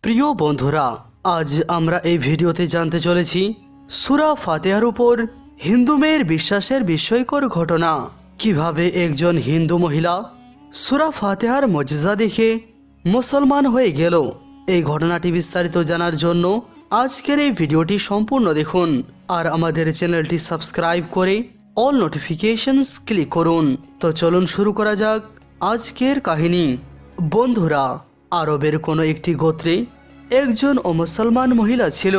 প্রিয় বন্ধুরা, আজ আমরা এই ভিডিওতে জানতে চলেছি সূরা ফাতিহার উপর হিন্দু মেয়ের বিশ্বাসের বিস্ময়কর ঘটনা। কিভাবে একজন হিন্দু মহিলা সূরা ফাতিহার মুজিজা দেখে মুসলমান হয়ে গেল। এই ঘটনাটি বিস্তারিত জানার জন্য আজকের এই ভিডিওটি সম্পূর্ণ দেখুন আর আমাদের চ্যানেলটি সাবস্ক্রাইব করে অল নোটিফিকেশনস ক্লিক করুন। তো চলুন শুরু করা যাক আজকের কাহিনী। বন্ধুরা, আরবের কোনো একটি গোত্রে একজন মুসলমান মহিলা ছিল।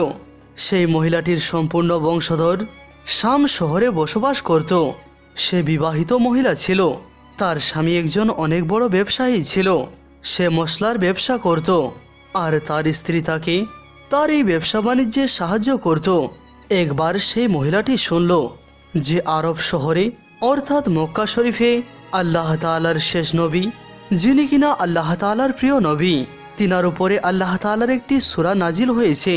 সেই মহিলাটির সম্পূর্ণ বংশধর শাম শহরে বসবাস করত। সে বিবাহিত মহিলা ছিল। তার স্বামী একজন অনেক বড় ব্যবসায়ী ছিল। সে মশলার ব্যবসা করত আর তার স্ত্রী তাকে তার এই ব্যবসা বাণিজ্যে সাহায্য করত। একবার সেই মহিলাটি শুনল যে আরব শহরে অর্থাৎ মক্কা শরীফে আল্লাহ তাআলার শেষ নবী, যিনি কিনা আল্লাহ তাআলার প্রিয় নবী, তিনার উপরে আল্লাহ তাআলার একটি সূরা নাজিল হয়েছে।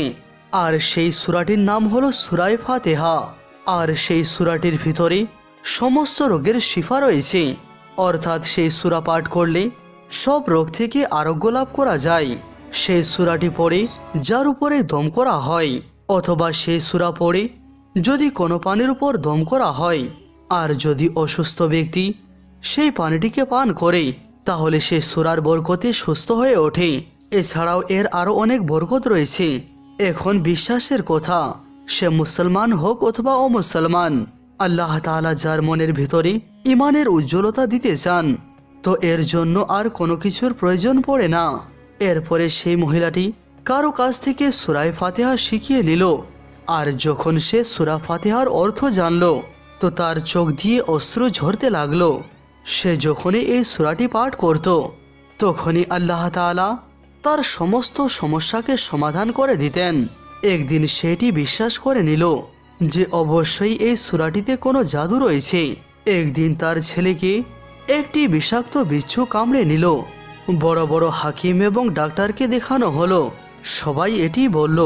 আর সেই সূরাটির নাম হলো সূরায়ে ফাতিহা। আর সেই সূরাটির ভিতরে সমস্ত রোগের শিফা রয়েছে। অর্থাৎ সেই সূরা পাঠ করলে সব রোগ থেকে আরোগ্য লাভ করা যায়। সেই সূরাটি পড়ে যার উপরে দম করা হয়, অথবা সেই সূরা পড়ে যদি কোনো পানির উপর দম করা হয়, আর যদি অসুস্থ ব্যক্তি সেই পানিটিকে পান করে, তাহলে সে সূরার বরকতে সুস্থ হয়ে ওঠে। এছাড়াও এর আরও অনেক বরকত রয়েছে। এখন বিশ্বাসের কথা, সে মুসলমান হোক অথবা অমুসলমান, আল্লাহ তাআলা যার মনের ভিতরে ইমানের উজ্জ্বলতা দিতে চান, তো এর জন্য আর কোনো কিছুর প্রয়োজন পড়ে না। এরপরে সেই মহিলাটি কারো কাছ থেকে সূরায়ে ফাতিহা শিখিয়ে নিল। আর যখন সে সূরা ফাতিহার অর্থ জানল, তো তার চোখ দিয়ে অশ্রু ঝরতে লাগলো। সে যখনই এই সূরাটি পাঠ করত, তখনই আল্লাহ তাআলা তার সমস্ত সমস্যাকে সমাধান করে দিতেন। একদিন সেটি বিশ্বাস করে নিল যে অবশ্যই এই সূরাটিতে কোনো জাদু রয়েছে। একদিন তার ছেলেকে একটি বিষাক্ত বিচ্ছু কামড়ে নিল। বড় বড় হাকিম এবং ডাক্তারকে দেখানো হলো। সবাই এটি বলল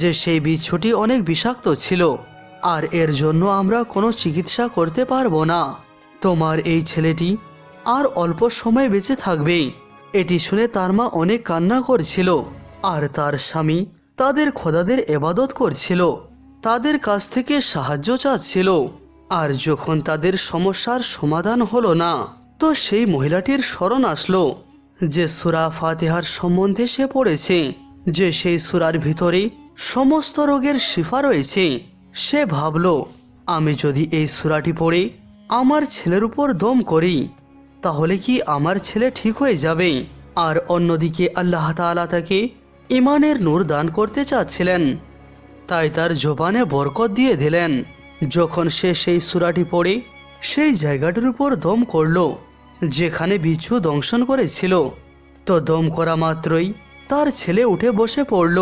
যে সেই বিচ্ছুটি অনেক বিষাক্ত ছিল আর এর জন্য আমরা কোনো চিকিৎসা করতে পারবো না। তোমার এই ছেলেটি আর অল্প সময় বেঁচে থাকবে। এটি শুনে তার মা অনেক কান্না করছিল আর তার স্বামী তাদের খোদাদের ইবাদত করছিল, তাদের কাছ থেকে সাহায্য চাচ্ছিল। আর যখন তাদের সমস্যার সমাধান হলো না, তো সেই মহিলাটির স্মরণ আসলো যে সূরা ফাতিহার সম্বন্ধে সে পড়েছে, যে সেই সূরার ভিতরে সমস্ত রোগের শিফা রয়েছে। সে ভাবল, আমি যদি এই সূরাটি পড়ে আমার ছেলের উপর দম করি, তাহলে কি আমার ছেলে ঠিক হয়ে যাবে। আর অন্যদিকে আল্লাহ তাআলা তাকে ইমানের নূর দান করতে চাচ্ছিলেন, তাই তার জবানে বরকত দিয়ে দিলেন। যখন সে সেই সূরাটি পড়ে সেই জায়গাটির উপর দম করল যেখানে বিচ্ছু দংশন করেছিল, তো দম করা মাত্রই তার ছেলে উঠে বসে পড়ল।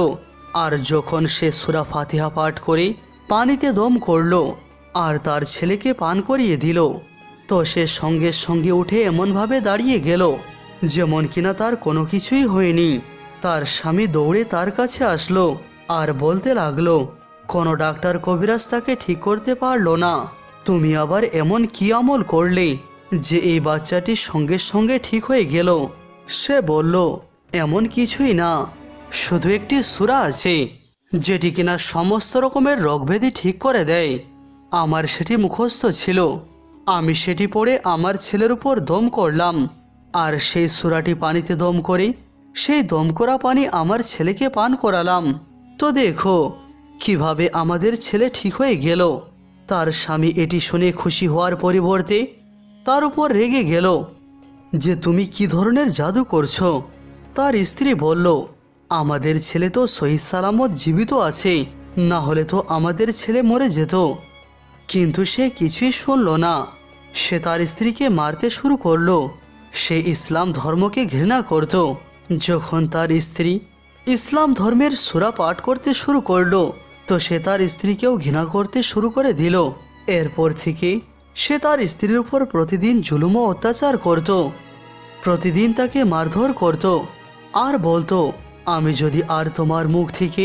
আর যখন সে সূরা ফাতিহা পাঠ করে পানিতে দম করল আর তার ছেলেকে পান করিয়ে দিল, তো সে সঙ্গে সঙ্গে উঠে এমনভাবে দাঁড়িয়ে গেল যেমন কিনা তার কোনো কিছুই হয়নি। তার স্বামী দৌড়ে তার কাছে আসলো আর বলতে লাগলো, কোনো ডাক্তার কবিরাজ তাকে ঠিক করতে পারলো না। তুমি আবার এমন কি আমল করলে যে এই বাচ্চাটি সঙ্গে সঙ্গে ঠিক হয়ে গেল? সে বলল, এমন কিছুই না, শুধু একটি সূরা আছে যেটি কিনা সমস্ত রকমের রোগব্যাধি ঠিক করে দেয়। আমার সেটি মুখস্থ ছিল। আমি সেটি পড়ে আমার ছেলের উপর দম করলাম আর সেই সূরাটি পানিতে দম করে সেই দম করা পানি আমার ছেলেকে পান করালাম। তো দেখো কিভাবে আমাদের ছেলে ঠিক হয়ে গেল। তার স্বামী এটি শুনে খুশি হওয়ার পরিবর্তে তার উপর রেগে গেল যে তুমি কি ধরনের জাদু করছো। তার স্ত্রী বলল, আমাদের ছেলে তো সহি সালামত জীবিত আছে, না হলে তো আমাদের ছেলে মরে যেত। কিন্তু সে কিছুই শুনল না। সে তার স্ত্রীকে মারতে শুরু করলো। সে ইসলাম ধর্মকে ঘৃণা করত। যখন তার স্ত্রী ইসলাম ধর্মের সূরা পাঠ করতে শুরু করলো, তো সে তার স্ত্রীকেও ঘৃণা করতে শুরু করে দিল। এরপর থেকে সে তার স্ত্রীর উপর প্রতিদিন জুলুম ও অত্যাচার করত। প্রতিদিন তাকে মারধর করত আর বলতো, আমি যদি আর তোমার মুখ থেকে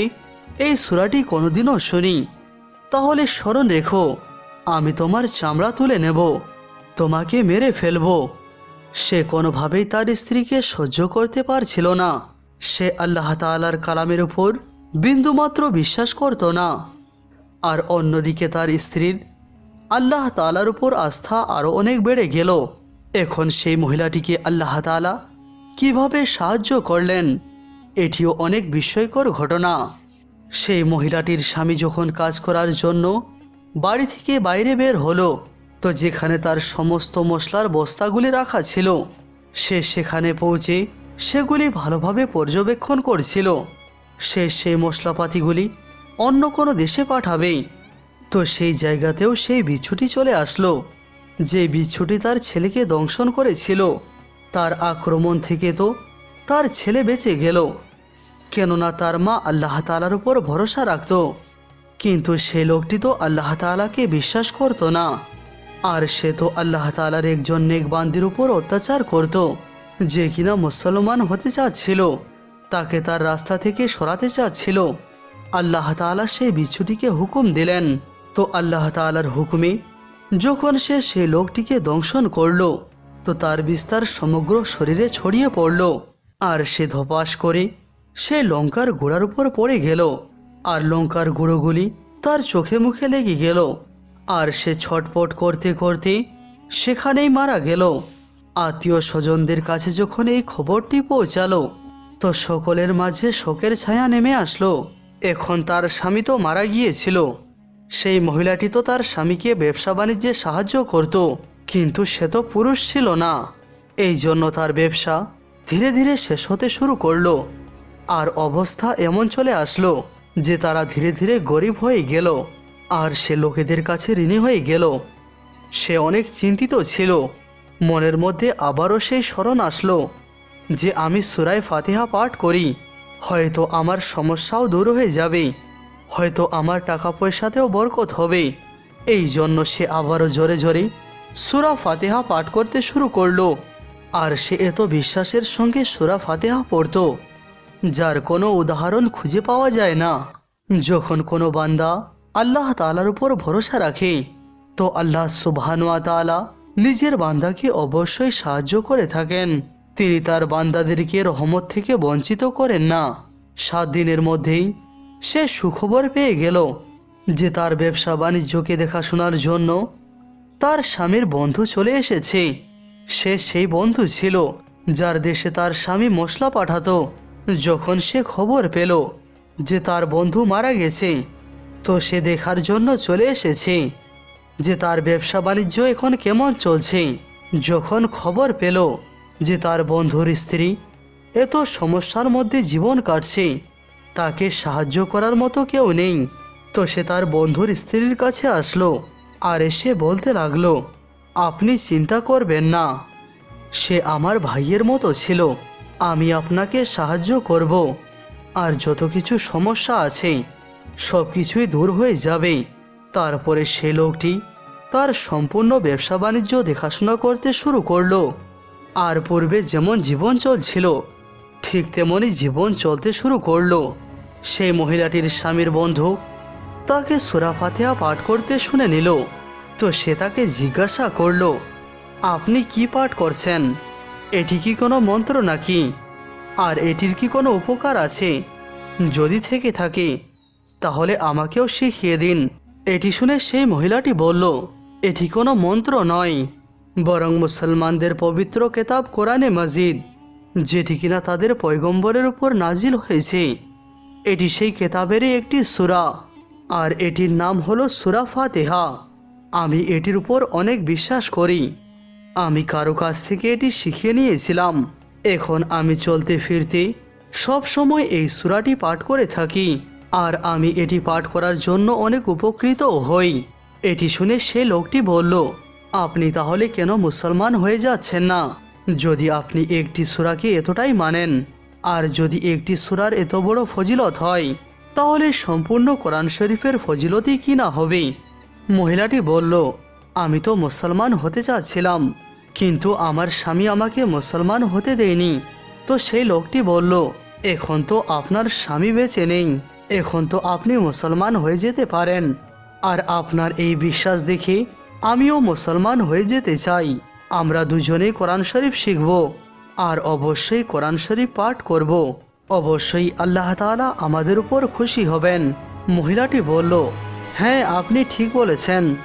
এই সূরাটি কোনোদিনও শুনি, তাহলে স্মরণ রেখো, আমি তোমার চামড়া তুলে নেব, তোমাকে মেরে ফেলব। সে কোনোভাবেই তার স্ত্রীকে সহ্য করতে পারছিল না। সে আল্লাহ তাআলার কালামের উপর বিন্দুমাত্র বিশ্বাস করত না। আর অন্যদিকে তার স্ত্রীর আল্লাহ তাআলার উপর আস্থা আরও অনেক বেড়ে গেল। এখন সেই মহিলাটিকে আল্লাহ তাআলা কিভাবে সাহায্য করলেন, এটিও অনেক বিস্ময়কর ঘটনা। সেই মহিলাটির স্বামী যখন কাজ করার জন্য বাড়ি থেকে বাইরে বের হলো, তো যেখানে তার সমস্ত মশলার বস্তাগুলি রাখা ছিল, সে সেখানে পৌঁছে সেগুলি ভালোভাবে পর্যবেক্ষণ করছিল। সে সেই মশলাপাতিগুলি অন্য কোনো দেশে পাঠাবে। তো সেই জায়গাতেও সেই বিচ্ছুটি চলে আসলো, যে বিচ্ছুটি তার ছেলেকে দংশন করেছিল। তার আক্রমণ থেকে তো তার ছেলে বেঁচে গেল, কেননা তার মা আল্লাহ তাআলার উপর ভরসা রাখত। কিন্তু সে লোকটি তো আল্লাহ তাআলাকে বিশ্বাস করত না, আর সে তো আল্লাহ তাআলার একজন নেক বান্দির উপর অত্যাচার করত, যে কিনা মুসলমান হতে চাচ্ছিল, তাকে তার রাস্তা থেকে সরাতে চাচ্ছিল। আল্লাহ তাআলা সেই বিচ্ছুটিকে হুকুম দিলেন। তো আল্লাহ তাআলার হুকুমে যখন সে সেই লোকটিকে দংশন করল, তো তার বিস্তার সমগ্র শরীরে ছড়িয়ে পড়ল, আর সে ধপাস করে সে লঙ্কার গুঁড়ার উপর পড়ে গেল, আর লঙ্কার গুঁড়োগুলি তার চোখে মুখে লেগে গেল, আর সে ছটপট করতে করতে সেখানেই মারা গেল। আত্মীয় স্বজনদের কাছে যখন এই খবরটি পৌঁছালো, তো সকলের মাঝে শোকের ছায়া নেমে আসলো। এখন তার স্বামী তো মারা গিয়েছিল। সেই মহিলাটি তো তার স্বামীকে ব্যবসা বাণিজ্যে সাহায্য করত, কিন্তু সে তো পুরুষ ছিল না। এই জন্য তার ব্যবসা ধীরে ধীরে শেষ হতে শুরু করলো, আর অবস্থা এমন চলে আসলো যে তারা ধীরে ধীরে গরিব হয়ে গেল, আর সে লোকেদের কাছে ঋণী হয়ে গেল। সে অনেক চিন্তিত ছিল। মনের মধ্যে আবারও সেই স্মরণ আসলো যে আমি সূরা ফাতিহা পাঠ করি, হয়তো আমার সমস্যাও দূর হয়ে যাবে, হয়তো আমার টাকা পয়সাতেও বরকত হবে। এই জন্য সে আবারও জোরে জোরে সূরা ফাতিহা পাঠ করতে শুরু করলো। আর সে এত বিশ্বাসের সঙ্গে সূরা ফাতিহা পড়ত, যার কোনো উদাহরণ খুঁজে পাওয়া যায় না। যখন কোনো বান্দা আল্লাহ তাআলার উপর ভরসা রাখে, তো আল্লাহ সুবহানাহু ওয়া তাআলা নিজের বান্দাকে অবশ্যই সাহায্য করে থাকেন। তিনি তার বান্দাদেরকে রহমত থেকে বঞ্চিত করেন না। 7 দিনের মধ্যেই সে সুখবর পেয়ে গেল যে তার ব্যবসা বাণিজ্যকে দেখাশোনার জন্য তার স্বামীর বন্ধু চলে এসেছে। সে সেই বন্ধু ছিল যার দেশে তার স্বামী মশলা পাঠাতো। যখন সে খবর পেল যে তার বন্ধু মারা গেছে, তো সে দেখার জন্য চলে এসেছে যে তার ব্যবসা বাণিজ্য এখন কেমন চলছে। যখন খবর পেল যে তার বন্ধুর স্ত্রী এত সমস্যার মধ্যে জীবন কাটছে, তাকে সাহায্য করার মতো কেউ নেই, তো সে তার বন্ধুর স্ত্রীর কাছে আসলো, আর এসে বলতে লাগলো, আপনি চিন্তা করবেন না, সে আমার ভাইয়ের মতো ছিল, আমি আপনাকে সাহায্য করব, আর যত কিছু সমস্যা আছে সব কিছুই দূর হয়ে যাবে। তারপরে সে লোকটি তার সম্পূর্ণ ব্যবসা বাণিজ্য দেখাশোনা করতে শুরু করলো, আর পূর্বে যেমন জীবন চলছিল ঠিক তেমনই জীবন চলতে শুরু করলো। সেই মহিলাটির স্বামীর বন্ধু তাকে সূরা ফাতিহা পাঠ করতে শুনে নিল। তো সে তাকে জিজ্ঞাসা করলো, আপনি কি পাঠ করছেন? এটি কি কোনো মন্ত্র নাকি? আর এটির কি কোনো উপকার আছে? যদি থেকে থাকে তাহলে আমাকেও শিখিয়ে দিন। এটি শুনে সেই মহিলাটি বলল, এটি কোনো মন্ত্র নয়, বরং মুসলমানদের পবিত্র কিতাব কোরআনে মাজিদ, যেটি কিনা তাদের পয়গম্বরের উপর নাজিল হয়েছে। এটি সেই কিতাবেরই একটি সূরা, আর এটির নাম হলো সূরা ফাতিহা। আমি এটির উপর অনেক বিশ্বাস করি। আমি কারো কাছ থেকে এটি শিখিয়ে নিয়েছিলাম। এখন আমি চলতে ফিরতে সব সময় এই সূরাটি পাঠ করে থাকি, আর আমি এটি পাঠ করার জন্য অনেক উপকৃত হই। এটি শুনে সে লোকটি বলল, আপনি তাহলে কেন মুসলমান হয়ে যাচ্ছেন না? যদি আপনি একটি সূরাকে এতটাই মানেন, আর যদি একটি সূরার এত বড় ফজিলত হয়, তাহলে সম্পূর্ণ কোরআন শরীফের ফজিলতই কি না হবে? মহিলাটি বলল, আমি তো মুসলমান হতে চাচ্ছিলাম, কিন্তু আমার স্বামী আমাকে মুসলমান হতে দেয়নি। তো সেই লোকটি বলল, এখন তো আপনার স্বামী বেঁচে নেই, এখন তো আপনি মুসলমান হয়ে যেতে পারেন। আর আপনার এই বিশ্বাস দেখে আমিও মুসলমান হয়ে যেতে চাই। আমরা দুজনেই কোরআন শরীফ শিখব, আর অবশ্যই কোরআন শরীফ পাঠ করব। অবশ্যই আল্লাহ তাআলা আমাদের উপর খুশি হবেন। মহিলাটি বলল, হ্যাঁ আপনি ঠিক বলেছেন।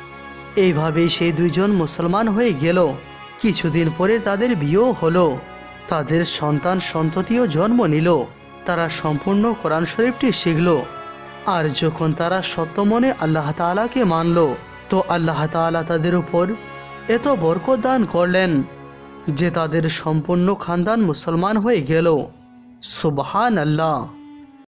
এইভাবেই সেই দুইজন মুসলমান হয়ে গেল। কিছুদিন পরে তাদের বিয়েও হলো, তাদের সন্তান সন্ততিও জন্ম নিল। তারা সম্পূর্ণ কোরআন শরীফটি শিখল। আর যখন তারা সত্য মনে আল্লাহ তাআলাকে মানল, তো আল্লাহ তাআলা তাদের উপর এত বরকত দান করলেন যে তাদের সম্পূর্ণ খানদান মুসলমান হয়ে গেল। সুবহান আল্লাহ।